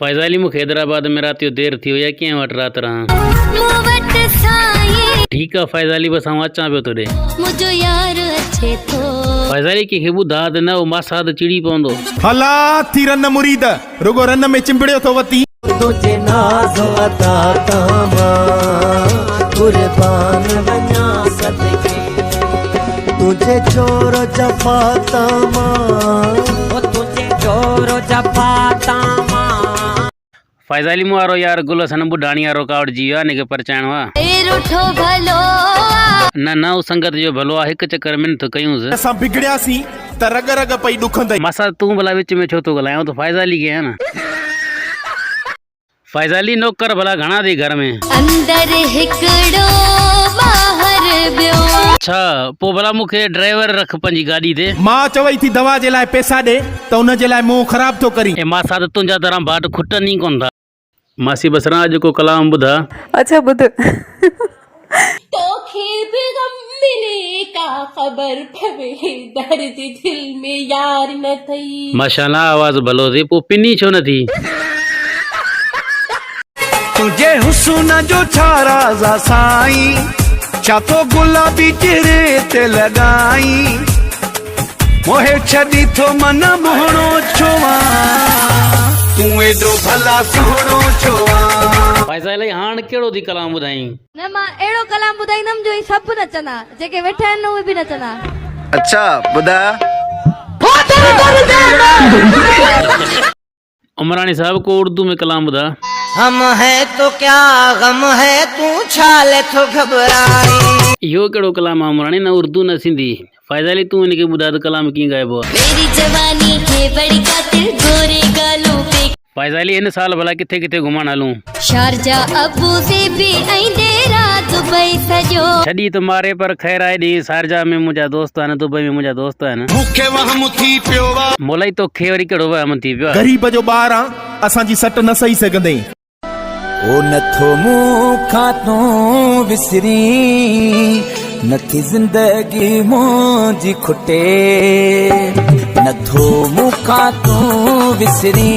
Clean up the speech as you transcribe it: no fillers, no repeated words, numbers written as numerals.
फैजाली मुखे हैदराबाद में रात जो देर थी या कें वट रात रहा ठीक है फैजाली बस हम अचा पे तोड़े मुझो यार अच्छे तो फैजाली की हिबू दाद न वो मासाद चिड़ी पवंदो हला थी रन मुरीद रुगो रन में चिंबड़ियो तो वती तुझे नाज़ अता तामा कुर्बान बना सदके तुझे चोर जफा तामा तुझे चोर जफा तामा फैजाली मुआरो यार गुल सन बुढ़ाणी यारो कावड़ जीवा ने के परचाण वा रुठो भलो न उ संगत जो भलो आ एक चक्कर में तो कयूं असा बिगड़ियासी त रग रग पई दुखंदई मासा तू भला विच में छो तो गलायो तो फैजाली के है ना फैजाली नौकर भला घणा दी घर में अंदर हिकड़ो बाहर बियो अच्छा पो भला मुखे ड्राइवर रख पंजी गाड़ी दे मां चवई थी दवा जे लाए पैसा दे त उन जे लाए मुंह खराब तो करी ए मासा तो तुंजा तरह बाट खुट नहीं कोन था मासी बसरा आज को कलाम बुधा अच्छा बुध तो खीर भी गम मिले का खबर पवे दर्द दिल में यार न थई माशाल्लाह आवाज भलो थी पो पिनी छो न थी तुझे हुस्न जो छारा जा साई चातो गुलाबी चेहरे ते लगाई मोहे छदी थो मन मोहणो छोवा तू एडो भला सोहणो छोवा फैजाली हाण केड़ो दी कलाम बुधाई न मां एड़ो कलाम ॿुधाईंदमि जो ई सभु नचंदा जेके वेठा आहिनि उहे बि नचंदा अच्छा बुधा उमरानी साहब को उर्दू में कलाम बुधा हम है तो क्या गम है तू छाले तो घबराई यो केड़ो कलाम आ उमरानी न उर्दू न सिंधी फैजाली तू इनके बुधा तो कलाम की गायबो मेरी जवानी के बड़ी कातिल गोरे गालों पे फैजाली इन साल भला किथे किथे घुमण हलूं शारजा अबू धाबी ऐं देरा दुबई सजो छड़ी तो मारे पर खैर आए दी शारजा में मुझा दोस्त आन दुबई में मुझा दोस्त आन भूखे वहम थी पियो वा मोलाई तो खे वरी केड़ो वहम थी पियो गरीब जो बार आ असा जी सट न सही सगंदई ओ नथो मुखा तो विसरी नथी जिंदगी मोजी खुटे नथो मुखा तो विसरी